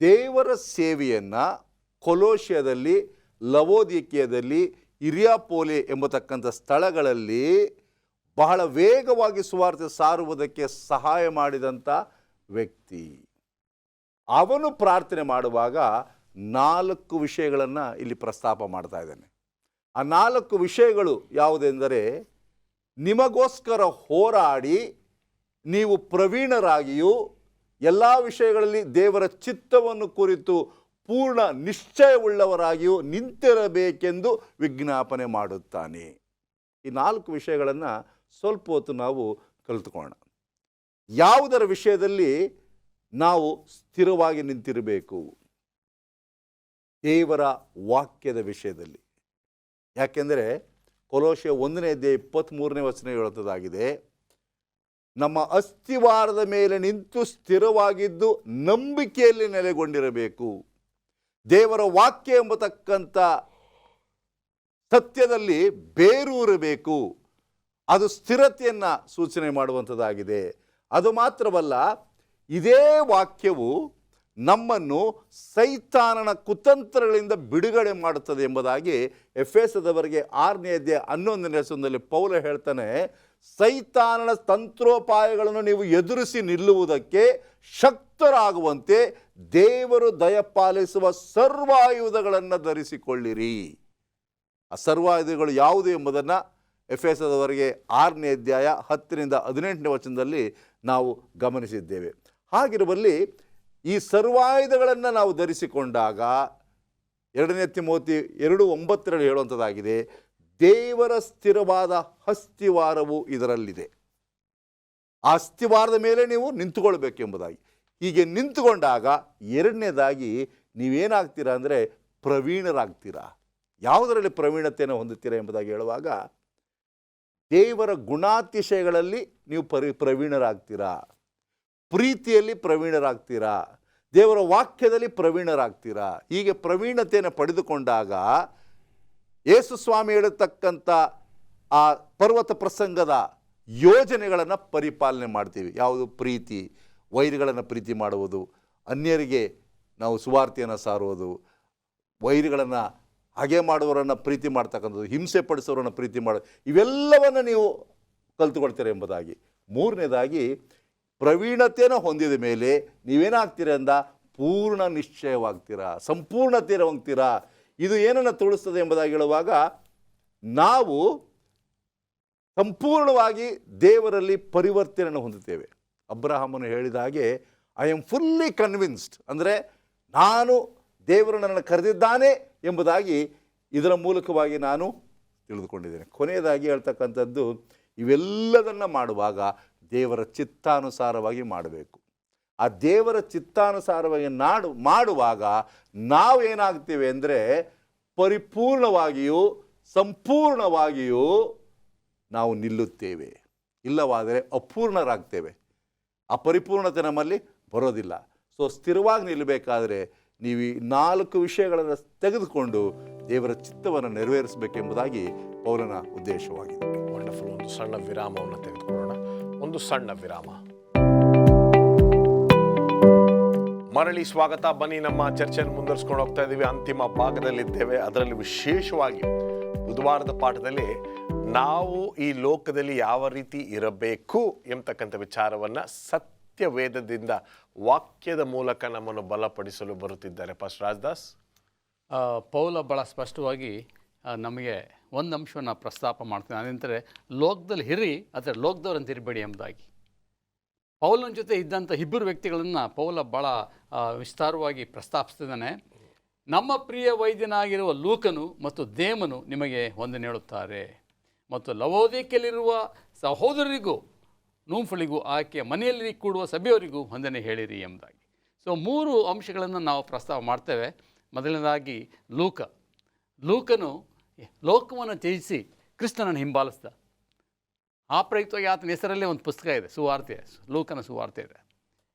ದೇವರ ಸೇವೆಯನ್ನು ಕೊಲೋಸ್ಯದಲ್ಲಿ, ಲವೋದಿಕೀಯದಲ್ಲಿ, ಹಿರಿಯಾಪೋಲಿ ಎಂಬತಕ್ಕಂಥ ಸ್ಥಳಗಳಲ್ಲಿ ಬಹಳ ವೇಗವಾಗಿ ಸುವಾರ್ತೆ ಸಾರುವುದಕ್ಕೆ ಸಹಾಯ ಮಾಡಿದಂಥ ವ್ಯಕ್ತಿ. ಅವನು ಪ್ರಾರ್ಥನೆ ಮಾಡುವಾಗ 4 ವಿಷಯಗಳನ್ನು ಇಲ್ಲಿ ಪ್ರಸ್ತಾಪ ಮಾಡ್ತಾ ಇದ್ದಾನೆ. ಆ 4 ವಿಷಯಗಳು ಯಾವುದೆಂದರೆ, ನಿಮಗೋಸ್ಕರ ಹೋರಾಡಿ ನೀವು ಪ್ರವೀಣರಾಗಿಯೂ ಎಲ್ಲ ವಿಷಯಗಳಲ್ಲಿ ದೇವರ ಚಿತ್ತವನ್ನು ಕುರಿತು ಪೂರ್ಣ ನಿಶ್ಚಯವುಳ್ಳವರಾಗಿಯೂ ನಿಂತಿರಬೇಕೆಂದು ವಿಜ್ಞಾಪನೆ ಮಾಡುತ್ತಾನೆ. ಈ 4 ವಿಷಯಗಳನ್ನು ಸ್ವಲ್ಪ ಹೊತ್ತು ನಾವು ಕಲಿತುಕೊಳ್ಳೋಣ. ಯಾವುದರ ವಿಷಯದಲ್ಲಿ ನಾವು ಸ್ಥಿರವಾಗಿ ನಿಂತಿರಬೇಕು? ದೇವರ ವಾಕ್ಯದ ವಿಷಯದಲ್ಲಿ. ಯಾಕೆಂದರೆ ಕೊಲೋಸ್ಯ 1ನೇ ಅಧ್ಯಾಯ 23ನೇ ವಚನ ಹೇಳುತ್ತದಾಗಿದೆ, ನಮ್ಮ ಅಸ್ತಿವಾರದ ಮೇಲೆ ನಿಂತು ಸ್ಥಿರವಾಗಿದ್ದು ನಂಬಿಕೆಯಲ್ಲಿ ನೆಲೆಗೊಂಡಿರಬೇಕು. ದೇವರ ವಾಕ್ಯ ಎಂಬತಕ್ಕಂಥ ಸತ್ಯದಲ್ಲಿ ಬೇರೂರಬೇಕು. ಅದು ಸ್ಥಿರತೆಯನ್ನು ಸೂಚನೆ ಮಾಡುವಂಥದ್ದಾಗಿದೆ. ಅದು ಮಾತ್ರವಲ್ಲ, ಇದೇ ವಾಕ್ಯವು ನಮ್ಮನ್ನು ಸೈತಾನನ ಕುತಂತ್ರಗಳಿಂದ ಬಿಡುಗಡೆ ಮಾಡುತ್ತದೆ ಎಂಬುದಾಗಿ ಎಫೆಸದವರಿಗೆ 6ನೇ ಅಧ್ಯಾಯ 11ನೇ ವಚನದಲ್ಲಿ ಪೌಲ ಹೇಳ್ತಾನೆ, ಸೈತಾನನ ತಂತ್ರೋಪಾಯಗಳನ್ನು ನೀವು ಎದುರಿಸಿ ನಿಲ್ಲುವುದಕ್ಕೆ ಶಕ್ತರಾಗುವಂತೆ ದೇವರು ದಯಪಾಲಿಸುವ ಸರ್ವಾಯುಧಗಳನ್ನು ಧರಿಸಿಕೊಳ್ಳಿರಿ. ಆ ಸರ್ವಾಯುಧಗಳು ಯಾವುದು ಎಂಬುದನ್ನು ಎಫೆಸದವರಿಗೆ 6ನೇ ಅಧ್ಯಾಯ 10ರಿಂದ 18ನೇ ವಚನದಲ್ಲಿ ನಾವು ಗಮನಿಸಿದ್ದೇವೆ. ಹಾಗಿರುವಲ್ಲಿ ಈ ಸರ್ವಾಯುಧಗಳನ್ನು ನಾವು ಧರಿಸಿಕೊಂಡಾಗ 2ನೇ ತಿಮೋತಿ 2:9 ಹೇಳುವಂಥದ್ದಾಗಿದೆ, ದೇವರ ಸ್ಥಿರವಾದ ಅಸ್ತಿವಾರವು ಇದರಲ್ಲಿದೆ. ಆ ಅಸ್ತಿವಾರದ ಮೇಲೆ ನೀವು ನಿಂತುಕೊಳ್ಬೇಕೆಂಬುದಾಗಿ. ಹೀಗೆ ನಿಂತುಕೊಂಡಾಗ ಎರಡನೇದಾಗಿ ನೀವೇನಾಗ್ತೀರಾ ಅಂದರೆ ಪ್ರವೀಣರಾಗ್ತೀರಾ. ಯಾವುದರಲ್ಲಿ ಪ್ರವೀಣತೆಯನ್ನು ಹೊಂದುತ್ತೀರಾ ಎಂಬುದಾಗಿ ಹೇಳುವಾಗ, ದೇವರ ಗುಣಾತಿಶಯಗಳಲ್ಲಿ ನೀವು ಪ್ರವೀಣರಾಗ್ತೀರಾ, ಪ್ರೀತಿಯಲ್ಲಿ ಪ್ರವೀಣರಾಗ್ತೀರಾ, ದೇವರ ವಾಕ್ಯದಲ್ಲಿ ಪ್ರವೀಣರಾಗ್ತೀರಾ. ಹೀಗೆ ಪ್ರವೀಣತೆಯನ್ನು ಪಡೆದುಕೊಂಡಾಗ ಯೇಸು ಸ್ವಾಮಿ ಹೇಳತಕ್ಕಂಥ ಆ ಪರ್ವತ ಪ್ರಸಂಗದ ಯೋಜನೆಗಳನ್ನು ಪರಿಪಾಲನೆ ಮಾಡ್ತೀವಿ. ಯಾವುದು? ಪ್ರೀತಿ, ವೈರಿಗಳನ್ನು ಪ್ರೀತಿ ಮಾಡುವುದು, ಅನ್ಯರಿಗೆ ನಾವು ಸುವಾರ್ತೆಯನ್ನು ಸಾರುವುದು, ವೈರಿಗಳನ್ನು ಹಾಗೆ ಮಾಡುವವರನ್ನು ಪ್ರೀತಿ ಮಾಡ್ತಕ್ಕಂಥದ್ದು, ಹಿಂಸೆ ಪಡಿಸೋರನ್ನು ಪ್ರೀತಿ ಮಾಡೋದು, ಇವೆಲ್ಲವನ್ನು ನೀವು ಕಲ್ತುಕೊಳ್ತೀರ ಎಂಬುದಾಗಿ. ಮೂರನೇದಾಗಿ ಪ್ರವೀಣತೆಯನ್ನು ಹೊಂದಿದ ಮೇಲೆ ನೀವೇನಾಗ್ತೀರ ಅಂದ ಪೂರ್ಣ ನಿಶ್ಚಯವಾಗ್ತೀರಾ, ಸಂಪೂರ್ಣತೆ ಹೊಂದ್ತೀರಾ. ಇದು ಏನನ್ನು ತೋರಿಸ್ತದೆ ಎಂಬುದಾಗಿ ಹೇಳುವಾಗ, ನಾವು ಸಂಪೂರ್ಣವಾಗಿ ದೇವರಲ್ಲಿ ಪರಿವರ್ತನೆಯನ್ನು ಹೊಂದುತ್ತೇವೆ. ಅಬ್ರಹಾಮನು ಹೇಳಿದ ಹಾಗೆ, ಐ ಆಮ್ ಫುಲ್ಲಿ ಕನ್ವಿನ್ಸ್ಡ್, ಅಂದರೆ ನಾನು ದೇವರು ನನ್ನನ್ನು ಕರೆದಿದ್ದಾನೆ ಎಂಬುದಾಗಿ ಇದರ ಮೂಲಕವಾಗಿ ನಾನು ತಿಳಿದುಕೊಂಡಿದ್ದೇನೆ. ಕೊನೆಯದಾಗಿ ಹೇಳ್ತಕ್ಕಂಥದ್ದು, ಇವೆಲ್ಲದನ್ನು ಮಾಡುವಾಗ ದೇವರ ಚಿತ್ತಾನುಸಾರವಾಗಿ ಮಾಡಬೇಕು. ಆ ದೇವರ ಚಿತ್ತಾನುಸಾರವಾಗಿ ಮಾಡುವಾಗ ನಾವೇನಾಗ್ತೇವೆ ಅಂದರೆ ಪರಿಪೂರ್ಣವಾಗಿಯೂ ಸಂಪೂರ್ಣವಾಗಿಯೂ ನಾವು ನಿಲ್ಲುತ್ತೇವೆ. ಇಲ್ಲವಾದರೆ ಅಪೂರ್ಣರಾಗ್ತೇವೆ. ಆ ಪರಿಪೂರ್ಣತೆ ನಮ್ಮಲ್ಲಿ ಬರೋದಿಲ್ಲ. ಸೊ ಸ್ಥಿರವಾಗಿ ನಿಲ್ಲಬೇಕಾದ್ರೆ ನೀವು ಈ 4 ವಿಷಯಗಳನ್ನು ತೆಗೆದುಕೊಂಡು ದೇವರ ಚಿತ್ತವನ್ನು ನೆರವೇರಿಸಬೇಕೆಂಬುದಾಗಿ ಪೌಲನ ಉದ್ದೇಶವಾಗಿದೆ. ವಂಡರ್ಫುಲ್. ಒಂದು ಸಣ್ಣ ವಿರಾಮವನ್ನು ತೆಗೆದುಕೊಳ್ಳೋಣ. ಒಂದು ಸಣ್ಣ ವಿರಾಮ. ಮರಳಿ ಸ್ವಾಗತ. ಬನ್ನಿ, ನಮ್ಮ ಚರ್ಚೆಯನ್ನು ಮುಂದುವರಿಸ್ಕೊಂಡು ಹೋಗ್ತಾ ಇದ್ದೀವಿ. ಅಂತಿಮ ಭಾಗದಲ್ಲಿದ್ದೇವೆ. ಅದರಲ್ಲಿ ವಿಶೇಷವಾಗಿ ಬುಧವಾರದ ಪಾಠದಲ್ಲಿ ನಾವು ಈ ಲೋಕದಲ್ಲಿ ಯಾವ ರೀತಿ ಇರಬೇಕು ಎಂಬತಕ್ಕಂಥ ವಿಚಾರವನ್ನು ಸತ್ಯವೇದದಿಂದ, ವಾಕ್ಯದ ಮೂಲಕ ನಮ್ಮನ್ನು ಬಲಪಡಿಸಲು ಬರುತ್ತಿದ್ದಾರೆ ಪಾಸ್ಟರ್ ರಾಜದಾಸ್. ಪೌಲ ಭಾಳ ಸ್ಪಷ್ಟವಾಗಿ ನಮಗೆ ಒಂದು ಅಂಶವನ್ನು ಪ್ರಸ್ತಾಪ ಮಾಡ್ತಾನೆ. ಅದಂದರೆ ಲೋಕದಲ್ಲಿ ಹಿರಿ ಆದರೆ ಲೋಕದವ್ರಂತ ಇರಬೇಡಿ ಎಂಬುದಾಗಿ. ಪೌಲನ ಜೊತೆ ಇದ್ದಂಥ ಇಬ್ಬರು ವ್ಯಕ್ತಿಗಳನ್ನು ಪೌಲ ಭಾಳ ವಿಸ್ತಾರವಾಗಿ ಪ್ರಸ್ತಾಪಿಸ್ತಿದ್ದಾನೆ. ನಮ್ಮ ಪ್ರಿಯ ವೈದ್ಯನಾಗಿರುವ ಲೂಕನು ಮತ್ತು ದೇಮನು ನಿಮಗೆ ವಂದನೆ ಹೇಳುತ್ತಾರೆ, ಮತ್ತು ಲವೋದಿಕೆಯಲ್ಲಿರುವ ಸಹೋದರರಿಗೂ ನೂಂಫಳಿಗೂ ಆಕೆಯ ಮನೆಯಲ್ಲಿ ಕೂಡುವ ಸಭೆಯವರಿಗೂ ವಂದನೆ ಹೇಳಿರಿ ಎಂಬುದಾಗಿ. ಸೊ 3 ಅಂಶಗಳನ್ನು ನಾವು ಪ್ರಸ್ತಾವ ಮಾಡ್ತೇವೆ. ಮೊದಲನೇದಾಗಿ ಲೂಕನು ಲೋಕವನ್ನು ತ್ಯಜಿಸಿ ಕ್ರಿಸ್ತನನ್ನು ಹಿಂಬಾಲಿಸ್ದ. ಆ ಪ್ರಯುಕ್ತವಾಗಿ ಆತನ ಹೆಸರಲ್ಲೇ ಒಂದು ಪುಸ್ತಕ ಇದೆ, ಸುವಾರ್ತೆ, ಲೂಕನ ಸುವಾರ್ತೆ ಇದೆ.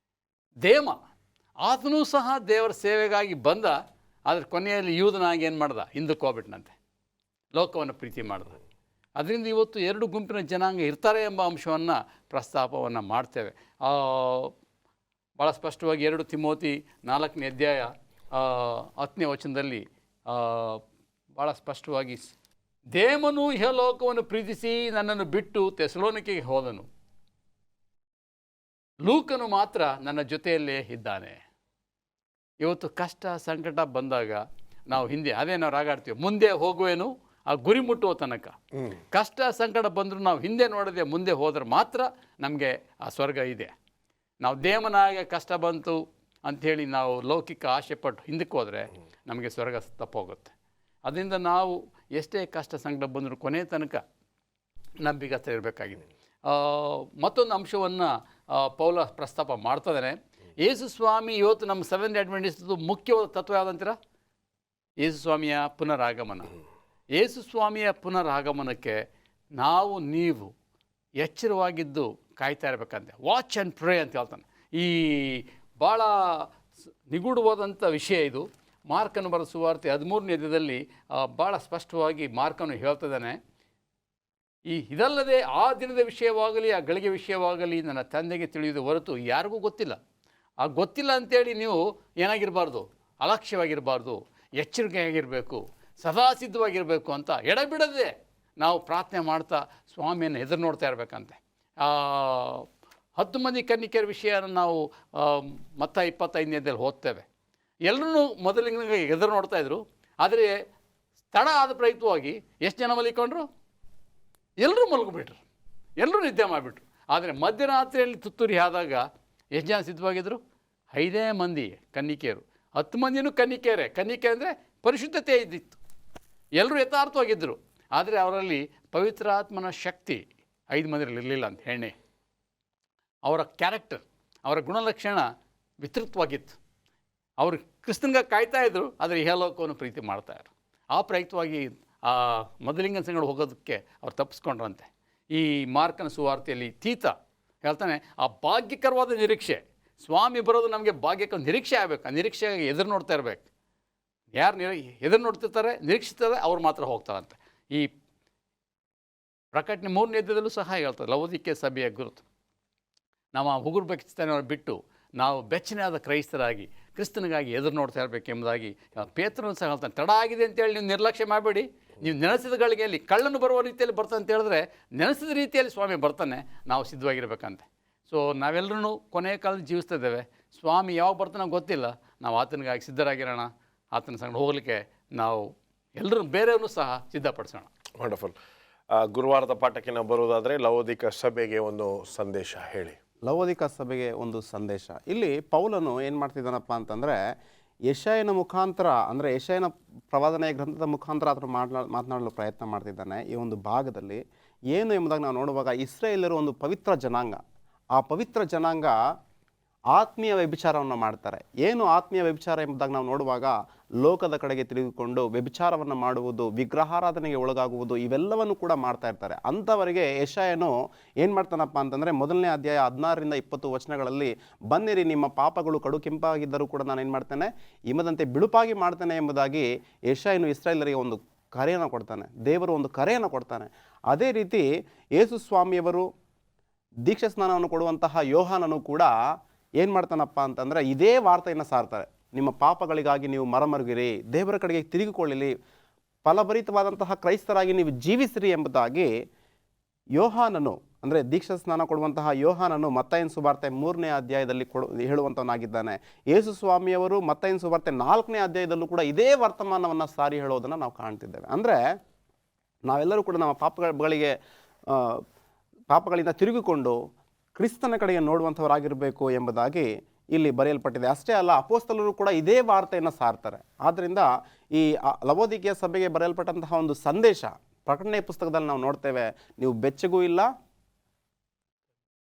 ದೇಮ ಆತನೂ ಸಹ ದೇವರ ಸೇವೆಗಾಗಿ ಬಂದ, ಆದರೆ ಕೊನೆಯಲ್ಲಿ ಯೂದನಾಗಿ ಏನು ಮಾಡ್ದ, ಹಿಂದಕ್ಕೆ ಹೋಗ್ಬಿಟ್ನಂತೆ, ಲೋಕವನ್ನು ಪ್ರೀತಿ ಮಾಡ್ದ. ಅದರಿಂದ ಇವತ್ತು 2 ಗುಂಪಿನ ಜನಾಂಗ ಇರ್ತಾರೆ ಎಂಬ ಅಂಶವನ್ನು ಪ್ರಸ್ತಾಪವನ್ನು ಮಾಡ್ತೇವೆ. ಭಾಳ ಸ್ಪಷ್ಟವಾಗಿ 2 ತಿಮೋತಿ 4ನೇ ಅಧ್ಯಾಯ 10ನೇ ವಚನದಲ್ಲಿ ಭಾಳ ಸ್ಪಷ್ಟವಾಗಿ, ದೇಮನು ಇಹಲೋಕವನ್ನು ಪ್ರೀತಿಸಿ ನನ್ನನ್ನು ಬಿಟ್ಟು ಥೆಸಲೋನಿಕೆಗೆ ಹೋದನು, ಲೂಕನು ಮಾತ್ರ ನನ್ನ ಜೊತೆಯಲ್ಲೇ ಇದ್ದಾನೆ. ಇವತ್ತು ಕಷ್ಟ ಸಂಕಟ ಬಂದಾಗ ನಾವು ಹಿಂದೆ ನಾವು ರಾಗಾಡ್ತೀವಿ, ಮುಂದೆ ಹೋಗುವೇನು ಆ ಗುರಿ ಮುಟ್ಟುವ ತನಕ. ಕಷ್ಟ ಸಂಕಟ ಬಂದರೂ ನಾವು ಹಿಂದೆ ನೋಡದೆ ಮುಂದೆ ಹೋದ್ರೆ ಮಾತ್ರ ನಮಗೆ ಆ ಸ್ವರ್ಗ ಇದೆ. ನಾವು ದೇಮನಾಗೆ ಕಷ್ಟ ಬಂತು ಅಂಥೇಳಿ ನಾವು ಲೌಕಿಕ ಆಸೆ ಪಟ್ಟು ಹಿಂದಕ್ಕೆ ಹೋದರೆ ನಮಗೆ ಸ್ವರ್ಗ ತಪ್ಪೋಗುತ್ತೆ. ಅದರಿಂದ ನಾವು ಎಷ್ಟೇ ಕಷ್ಟ ಸಂಕಟ ಬಂದರೂ ಕೊನೆ ತನಕ ನಂಬಿಗಸ್ತ ಇರಬೇಕಾಗಿದೆ. ಮತ್ತೊಂದು ಅಂಶವನ್ನು ಪೌಲ ಪ್ರಸ್ತಾಪ ಮಾಡ್ತಿದ್ದಾನೆ. ಯೇಸು ಸ್ವಾಮಿ ಇವತ್ತು ನಮ್ಮ 7th ಅಡ್ವೆಂಟಿಸ್ಟ್ದು ಮುಖ್ಯವಾದ ತತ್ವ ಯಾವುದಂತೀರ? ಯೇಸು ಸ್ವಾಮಿಯ ಪುನರಾಗಮನ. ಯೇಸು ಸ್ವಾಮಿಯ ಪುನರಾಗಮನಕ್ಕೆ ನೀವು ಎಚ್ಚರವಾಗಿದ್ದು ಕಾಯ್ತಾ ಇರಬೇಕಂತೆ. ವಾಚ್ ಆ್ಯಂಡ್ ಪ್ರೇ ಅಂತ ಹೇಳ್ತಾನೆ. ಈ ಭಾಳ ನಿಗೂಢವಾದಂಥ ವಿಷಯ ಇದು. ಮಾರ್ಕನು ಬರೆದ ಸುವಾರ್ತೆ 13ನೇ ಅಧ್ಯಾಯದಲ್ಲಿ ಭಾಳ ಸ್ಪಷ್ಟವಾಗಿ ಮಾರ್ಕನು ಹೇಳ್ತಿದ್ದಾನೆ, ಇದಲ್ಲದೆ ಆ ದಿನದ ವಿಷಯವಾಗಲಿ ಆ ಗಳಿಗೆ ವಿಷಯವಾಗಲಿ ನನ್ನ ತಂದೆಗೆ ತಿಳಿಯುವುದು ಹೊರತು ಯಾರಿಗೂ ಗೊತ್ತಿಲ್ಲ. ಆ ಗೊತ್ತಿಲ್ಲ ಅಂತೇಳಿ ನೀವು ಏನಾಗಿರಬಾರ್ದು, ಅಲಕ್ಷ್ಯವಾಗಿರಬಾರ್ದು, ಎಚ್ಚರಿಕೆಯಾಗಿರಬೇಕು, ಸದಾ ಸಿದ್ಧವಾಗಿರಬೇಕು ಅಂತ ಎಡಬಿಡದೆ ನಾವು ಪ್ರಾರ್ಥನೆ ಮಾಡ್ತಾ ಸ್ವಾಮಿಯನ್ನು ಎದುರು ನೋಡ್ತಾ ಇರಬೇಕಂತೆ. 10 ಮಂದಿ ಕನ್ನಿಕೆಯರ ವಿಷಯನ ನಾವು ಮತ್ತ 25ನೇದಲ್ಲಿ ಓದ್ತೇವೆ. ಎಲ್ಲರೂ ಮೊದಲಿಗೆ ಎದುರು ನೋಡ್ತಾಯಿದ್ರು, ಆದರೆ ತಡ ಆದ ಪ್ರಯುಕ್ತವಾಗಿ ಎಷ್ಟು ಜನ ಮಲಿಕೊಂಡ್ರು? ಎಲ್ಲರೂ ಮಲಗಿಬಿಟ್ರು, ಎಲ್ಲರೂ ನಿದ್ದೆ ಮಾಡಿಬಿಟ್ರು. ಆದರೆ ಮಧ್ಯರಾತ್ರಿಯಲ್ಲಿ ತುತ್ತೂರಿ ಆದಾಗ ಎಷ್ಟು ಜನ ಸಿದ್ಧವಾಗಿದ್ದರು? 5 ಮಂದಿ ಕನ್ನಿಕೆಯರು. 10 ಮಂದಿನೂ ಕನ್ನಿಕೆಯರೇ. ಕನ್ನಿಕೆ ಅಂದರೆ ಪರಿಶುದ್ಧತೆ ಇದ್ದಿತ್ತು, ಎಲ್ಲರೂ ಯಥಾರ್ಥವಾಗಿದ್ದರು. ಆದರೆ ಅವರಲ್ಲಿ ಪವಿತ್ರಾತ್ಮನ ಶಕ್ತಿ 5 ಮಂದಿರಲ್ಲಿ ಇರಲಿಲ್ಲ ಅಂತ ಹೆಣ್ಣೆ. ಅವರ ಕ್ಯಾರೆಕ್ಟರ್, ಅವರ ಗುಣಲಕ್ಷಣ ವಿಸ್ತೃತವಾಗಿತ್ತು. ಅವರು ಕ್ರಿಸ್ತನಿಗೆ ಕಾಯ್ತಾಯಿದ್ರು, ಆದರೆ ಇಹಲೋಕವನ್ನು ಪ್ರೀತಿ ಮಾಡ್ತಾಯಿದ್ರು. ಆ ಪ್ರಯುಕ್ತವಾಗಿ ಆ ಮೊದಲಿಂಗನ ಸಂಗಡ ಹೋಗೋದಕ್ಕೆ ಅವ್ರು ತಪ್ಪಿಸ್ಕೊಂಡ್ರಂತೆ. ಈ ಮಾರ್ಕನ ಸುವಾರ್ತೆಯಲ್ಲಿ ತೀತ ಹೇಳ್ತಾನೆ, ಆ ಭಾಗ್ಯಕರವಾದ ನಿರೀಕ್ಷೆ, ಸ್ವಾಮಿ ಬರೋದು ನಮಗೆ ಭಾಗ್ಯಕ್ಕೆ ನಿರೀಕ್ಷೆ ಆಗಬೇಕು. ಆ ನಿರೀಕ್ಷೆಗೆ ಎದುರು ನೋಡ್ತಾ ಇರಬೇಕು. ಯಾರು ಎದುರು ನೋಡ್ತಿರ್ತಾರೆ, ನಿರೀಕ್ಷಿಸ್ತಾರೆ, ಅವ್ರು ಮಾತ್ರ ಹೋಗ್ತಾರಂತೆ. ಈ ಪ್ರಕಟಣೆ 3ನೇ ಅಧ್ಯಾಯದಲ್ಲೂ ಸಹ ಹೇಳ್ತಾರೆ, ಲವೋದಿಕೆ ಸಭೆಯ ಗುರುತು. ನಾವು ಆ ಉಗುರು ಬೆಚ್ಚತನವನ್ನು ಬಿಟ್ಟು ನಾವು ಬೆಚ್ಚನೆಯಾದ ಕ್ರೈಸ್ತರಾಗಿ ಕ್ರಿಸ್ತನಿಗಾಗಿ ಎದುರು ನೋಡ್ತಾ ಇರಬೇಕು ಎಂಬುದಾಗಿ ಪೇತ್ರನು ಸಹ ಹೇಳ್ತಾನೆ. ತಡ ಆಗಿದೆ ಅಂತೇಳಿ ನೀವು ನಿರ್ಲಕ್ಷ್ಯ ಮಾಡಬೇಡಿ. ನೀವು ನೆನೆಸಿದ ಗಳಿಗೆಯಲ್ಲಿ ಕಳ್ಳನು ಬರುವ ರೀತಿಯಲ್ಲಿ ಬರ್ತಾನೆ ಅಂತ ಹೇಳಿದ್ರೆ, ನೆನೆಸಿದ ರೀತಿಯಲ್ಲಿ ಸ್ವಾಮಿ ಬರ್ತಾನೆ, ನಾವು ಸಿದ್ಧವಾಗಿರ್ಬೇಕಂತೆ. ಸೊ ನಾವೆಲ್ಲರೂ ಕೊನೆಯ ಕಾಲದಲ್ಲಿ ಜೀವಿಸ್ತಾ ಇದ್ದೇವೆ. ಸ್ವಾಮಿ ಯಾವಾಗ ಬರ್ತಾನೆ ಗೊತ್ತಿಲ್ಲ. ನಾವು ಆತನಿಗಾಗಿ ಸಿದ್ಧರಾಗಿರೋಣ. ಆತನ ಸಂಗಡ ಹೋಗಲಿಕ್ಕೆ ನಾವು ಎಲ್ಲರೂ ಬೇರೆಯವ್ರನ್ನೂ ಸಹ ಸಿದ್ಧಪಡಿಸೋಣ. ವಂಡರ್ಫುಲ್. ಗುರುವಾರದ ಪಾಠಕ್ಕೆ ನಾವು ಬರುವುದಾದರೆ ಲವೋದಿಕ ಸಭೆಗೆ ಒಂದು ಸಂದೇಶ ಹೇಳಿ. ಲವೋದಿಕ ಸಭೆಗೆ ಒಂದು ಸಂದೇಶ. ಇಲ್ಲಿ ಪೌಲನು ಏನು ಮಾಡ್ತಿದ್ದಾನಪ್ಪ ಅಂತಂದರೆ, ಯೆಶಾಯನ ಮುಖಾಂತರ, ಅಂದರೆ ಯೆಶಾಯನ ಪ್ರವಾದನೆಯ ಗ್ರಂಥದ ಮುಖಾಂತರ ಆತನು ಮಾತನಾಡಲು ಪ್ರಯತ್ನ ಮಾಡ್ತಿದ್ದಾನೆ. ಈ ಒಂದು ಭಾಗದಲ್ಲಿ ಏನು ಎಂಬುದಾಗಿ ನಾವು ನೋಡುವಾಗ, ಇಸ್ರಾಯೇಲರು ಒಂದು ಪವಿತ್ರ ಜನಾಂಗ. ಆ ಪವಿತ್ರ ಜನಾಂಗ ಆತ್ಮೀಯ ವ್ಯಭಿಚಾರವನ್ನು ಮಾಡ್ತಾರೆ. ಏನು ಆತ್ಮೀಯ ವ್ಯಭಿಚಾರ ಎಂಬುದಾಗಿ ನಾವು ನೋಡುವಾಗ, ಲೋಕದ ಕಡೆಗೆ ತಿರುಗಿಕೊಂಡು ವ್ಯಭಿಚಾರವನ್ನು ಮಾಡುವುದು, ವಿಗ್ರಹಾರಾಧನೆಗೆ ಒಳಗಾಗುವುದು, ಇವೆಲ್ಲವನ್ನು ಕೂಡ ಮಾಡ್ತಾ ಇರ್ತಾರೆ. ಅಂಥವರಿಗೆ ಯೆಶಾಯನು ಏನು ಮಾಡ್ತಾನಪ್ಪ ಅಂತಂದರೆ, 1ನೇ ಅಧ್ಯಾಯ 16ರಿಂದ 20 ವಚನಗಳಲ್ಲಿ, ಬನ್ನಿರಿ ನಿಮ್ಮ ಪಾಪಗಳು ಕಡು ಕೆಂಪಾಗಿದ್ದರೂ ಕೂಡ ನಾನು ಏನು ಮಾಡ್ತೇನೆ, ಹಿಮದಂತೆ ಬಿಳುಪಾಗಿ ಮಾಡ್ತೇನೆ ಎಂಬುದಾಗಿ ಯೆಶಾಯನು ಇಸ್ರಾಯೇಲರಿಗೆ ಒಂದು ಕರೆಯನ್ನು ಕೊಡ್ತಾನೆ. ದೇವರು ಒಂದು ಕರೆಯನ್ನು ಕೊಡ್ತಾನೆ. ಅದೇ ರೀತಿ ಯೇಸು ಸ್ವಾಮಿಯವರು ದೀಕ್ಷಾ ಸ್ನಾನವನ್ನು ಕೊಡುವಂತಹ ಯೋಹಾನನು ಕೂಡ ಏನು ಮಾಡ್ತಾನಪ್ಪ ಅಂತಂದರೆ, ಇದೇ ವಾರ್ತೆಯನ್ನು ಸಾರ್ತಾರೆ. ನಿಮ್ಮ ಪಾಪಗಳಿಗಾಗಿ ನೀವು ಮರಮರುಗಿರಿ, ದೇವರ ಕಡೆಗೆ ತಿರುಗಿಕೊಳ್ಳಿರಿ, ಫಲಭರಿತವಾದಂತಹ ಕ್ರೈಸ್ತರಾಗಿ ನೀವು ಜೀವಿಸಿರಿ ಎಂಬುದಾಗಿ ಯೋಹಾನನು, ಅಂದರೆ ದೀಕ್ಷಾ ಸ್ನಾನ ಕೊಡುವಂತಹ ಯೋಹಾನನು ಮತ್ತಾಯನ ಸುವಾರ್ತೆ 3ನೇ ಅಧ್ಯಾಯದಲ್ಲಿ ಹೇಳುವಂಥವನಾಗಿದ್ದಾನೆ. ಯೇಸು ಸ್ವಾಮಿಯವರು ಮತ್ತಾಯನ ಸುವಾರ್ತೆ 4ನೇ ಅಧ್ಯಾಯದಲ್ಲೂ ಕೂಡ ಇದೇ ವರ್ತಮಾನವನ್ನು ಸಾರಿ ಹೇಳೋದನ್ನು ನಾವು ಕಾಣ್ತಿದ್ದೇವೆ. ಅಂದರೆ ನಾವೆಲ್ಲರೂ ಕೂಡ ನಮ್ಮ ಪಾಪಗಳಿಂದ ತಿರುಗಿಕೊಂಡು ಕ್ರಿಸ್ತನ ಕಡೆಗೆ ನೋಡುವಂಥವರಾಗಿರಬೇಕು ಎಂಬುದಾಗಿ ಇಲ್ಲಿ ಬರೆಯಲ್ಪಟ್ಟಿದೆ. ಅಷ್ಟೇ ಅಲ್ಲ, ಅಪೊಸ್ತಲರು ಕೂಡ ಇದೇ ವಾರ್ತೆಯನ್ನು ಸಾರ್ತಾರೆ. ಆದ್ದರಿಂದ ಈ ಲವೋದಿಕೀಯ ಸಭೆಗೆ ಬರೆಯಲ್ಪಟ್ಟಂತಹ ಒಂದು ಸಂದೇಶ ಪ್ರಕಟಣೆ ಪುಸ್ತಕದಲ್ಲಿ ನಾವು ನೋಡ್ತೇವೆ, ನೀವು ಬೆಚ್ಚಗೂ ಇಲ್ಲ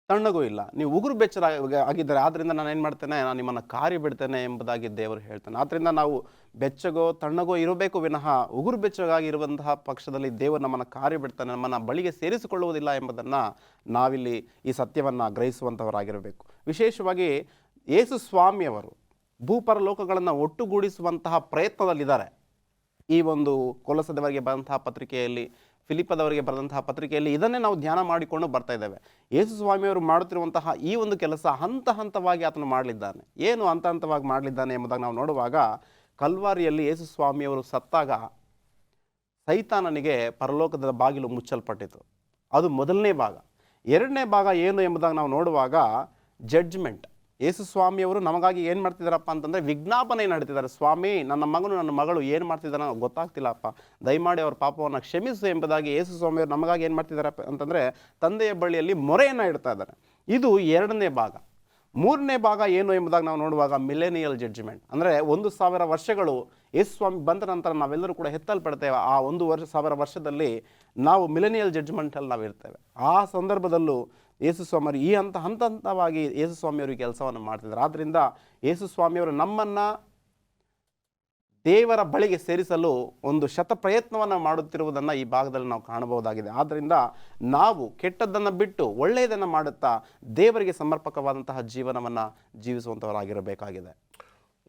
ತಣ್ಣಗೂ ಇಲ್ಲ, ನೀವು ಉಗುರು ಆಗಿದ್ದಾರೆ, ಆದ್ದರಿಂದ ನಾನು ಏನು ಮಾಡ್ತೇನೆ, ನಾನು ನಿಮ್ಮನ್ನು ಕಾರಿ ಬಿಡ್ತೇನೆ ಎಂಬುದಾಗಿ ದೇವರು ಹೇಳ್ತಾನೆ. ಆದ್ದರಿಂದ ನಾವು ಬೆಚ್ಚಗೋ ತಣ್ಣಗೋ ಇರಬೇಕು ವಿನಃ ಉಗುರು ಬೆಚ್ಚಗಾಗಿ ಇರುವಂತಹ ಪಕ್ಷದಲ್ಲಿ ದೇವರು ನಮ್ಮನ್ನು ಕಾರಿ ಬಿಡ್ತಾನೆ, ನಮ್ಮನ್ನು ಬಳಿಗೆ ಸೇರಿಸಿಕೊಳ್ಳುವುದಿಲ್ಲ ಎಂಬುದನ್ನು ನಾವಿಲ್ಲಿ ಈ ಸತ್ಯವನ್ನು ಗ್ರಹಿಸುವಂಥವರಾಗಿರಬೇಕು. ವಿಶೇಷವಾಗಿ ಯೇಸು ಸ್ವಾಮಿಯವರು ಭೂಪರಲೋಕಗಳನ್ನು ಒಟ್ಟುಗೂಡಿಸುವಂತಹ ಪ್ರಯತ್ನದಲ್ಲಿದ್ದಾರೆ. ಈ ಒಂದು ಕೊಲಸದವರಿಗೆ ಬರೆದಂತಹ ಪತ್ರಿಕೆಯಲ್ಲಿ, ಫಿಲಿಪ್ಪದವರಿಗೆ ಬರೆದಂತಹ ಪತ್ರಿಕೆಯಲ್ಲಿ ಇದನ್ನೇ ನಾವು ಧ್ಯಾನ ಮಾಡಿಕೊಂಡು ಬರ್ತಾ ಇದ್ದೇವೆ. ಯೇಸು ಸ್ವಾಮಿಯವರು ಮಾಡುತ್ತಿರುವಂತಹ ಈ ಒಂದು ಕೆಲಸ ಹಂತ ಹಂತವಾಗಿ ಆತನು ಮಾಡಲಿದ್ದಾನೆ. ಏನು ಹಂತ ಹಂತವಾಗಿ ಮಾಡಲಿದ್ದಾನೆ ಎಂಬುದಾಗಿ ನಾವು ನೋಡುವಾಗ, ಕಲ್ವಾರಿಯಲ್ಲಿ ಯೇಸು ಸ್ವಾಮಿಯವರು ಸತ್ತಾಗ ಸೈತಾನನಿಗೆ ಪರಲೋಕದ ಬಾಗಿಲು ಮುಚ್ಚಲ್ಪಟ್ಟಿತು. ಅದು ಮೊದಲನೇ ಭಾಗ. ಎರಡನೇ ಭಾಗ ಏನು ಎಂಬುದಾಗಿ ನಾವು ನೋಡುವಾಗ, ಜಡ್ಜ್ಮೆಂಟ್. ಯೇಸು ಸ್ವಾಮಿಯವರು ನಮಗಾಗಿ ಏನು ಮಾಡ್ತಿದ್ದಾರಪ್ಪ ಅಂತಂದರೆ, ವಿಜ್ಞಾಪನೆ ನಡೀತಿದ್ದಾರೆ. ಸ್ವಾಮಿ, ನನ್ನ ಮಗನು ನನ್ನ ಮಗಳು ಏನು ಮಾಡ್ತಿದ್ದಾರೋ ಗೊತ್ತಾಗ್ತಿಲ್ಲಪ್ಪ, ದಯಮಾಡಿ ಅವ್ರ ಪಾಪವನ್ನು ಕ್ಷಮಿಸು ಎಂಬುದಾಗಿ ಯೇಸು ಸ್ವಾಮಿಯವರು ನಮಗಾಗಿ ಏನು ಮಾಡ್ತಿದ್ದಾರಪ್ಪ ಅಂತಂದರೆ, ತಂದೆಯ ಬಳಿಯಲ್ಲಿ ಮೊರೆಯನ್ನು ಇಡ್ತಾ ಇದ್ದಾರೆ. ಇದು ಎರಡನೇ ಭಾಗ. ಮೂರನೇ ಭಾಗ ಏನು ಎಂಬುದಾಗಿ ನಾವು ನೋಡುವಾಗ, ಮಿಲೇನಿಯಲ್ ಜಡ್ಜ್ಮೆಂಟ್. ಅಂದರೆ 1000 ವರ್ಷಗಳು ಯೇಸು ಸ್ವಾಮಿ ಬಂದ ನಂತರ ನಾವೆಲ್ಲರೂ ಕೂಡ ಎತ್ತಲ್ಪಡ್ತೇವೆ. ಆ 1000 ವರ್ಷದಲ್ಲಿ ನಾವು ಮಿಲೇನಿಯಲ್ ಜಡ್ಜ್ಮೆಂಟಲ್ಲಿ ನಾವು ಇರ್ತೇವೆ. ಆ ಸಂದರ್ಭದಲ್ಲೂ ಯೇಸು ಸ್ವಾಮಿಯವರು ಈ ಹಂತವಾಗಿ ಯೇಸು ಸ್ವಾಮಿಯವರು ಕೆಲಸವನ್ನು ಮಾಡ್ತಿದ್ದಾರೆ. ಆದ್ದರಿಂದ ಯೇಸು ಸ್ವಾಮಿಯವರು ನಮ್ಮನ್ನು ದೇವರ ಬಳಿಗೆ ಸೇರಿಸಲು ಒಂದು ಪ್ರಯತ್ನವನ್ನು ಮಾಡುತ್ತಿರುವುದನ್ನು ಈ ಭಾಗದಲ್ಲಿ ನಾವು ಕಾಣಬಹುದಾಗಿದೆ. ಆದ್ದರಿಂದ ನಾವು ಕೆಟ್ಟದ್ದನ್ನು ಬಿಟ್ಟು ಒಳ್ಳೆಯದನ್ನು ಮಾಡುತ್ತಾ ದೇವರಿಗೆ ಸಮರ್ಪಕವಾದಂತಹ ಜೀವನವನ್ನು ಜೀವಿಸುವಂಥವರಾಗಿರಬೇಕಾಗಿದೆ.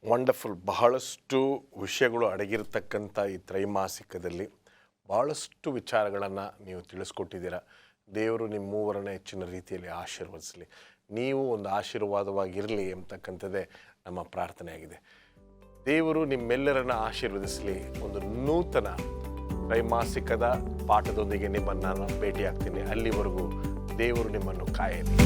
ವಂಡರ್ಫುಲ್. ಬಹಳಷ್ಟು ವಿಷಯಗಳು ಅಡಗಿರ್ತಕ್ಕಂಥ ಈ ತ್ರೈಮಾಸಿಕದಲ್ಲಿ ಬಹಳಷ್ಟು ವಿಚಾರಗಳನ್ನು ನೀವು ತಿಳಿಸ್ಕೊಟ್ಟಿದ್ದೀರಾ. ದೇವರು ನಿಮ್ಮ ಮೂವರನ್ನು ಹೆಚ್ಚಿನ ರೀತಿಯಲ್ಲಿ ಆಶೀರ್ವದಿಸಲಿ, ನೀವು ಒಂದು ಆಶೀರ್ವಾದವಾಗಿರಲಿ ಎಂಬತಕ್ಕಂಥದ್ದೇ ನಮ್ಮ ಪ್ರಾರ್ಥನೆಯಾಗಿದೆ. ದೇವರು ನಿಮ್ಮೆಲ್ಲರನ್ನ ಆಶೀರ್ವದಿಸಲಿ. ಒಂದು ನೂತನ ತ್ರೈಮಾಸಿಕದ ಪಾಠದೊಂದಿಗೆ ನಿಮ್ಮನ್ನು ನಾನು ಭೇಟಿಯಾಗ್ತೀನಿ. ಅಲ್ಲಿವರೆಗೂ ದೇವರು ನಿಮ್ಮನ್ನು ಕಾಯಲಿ.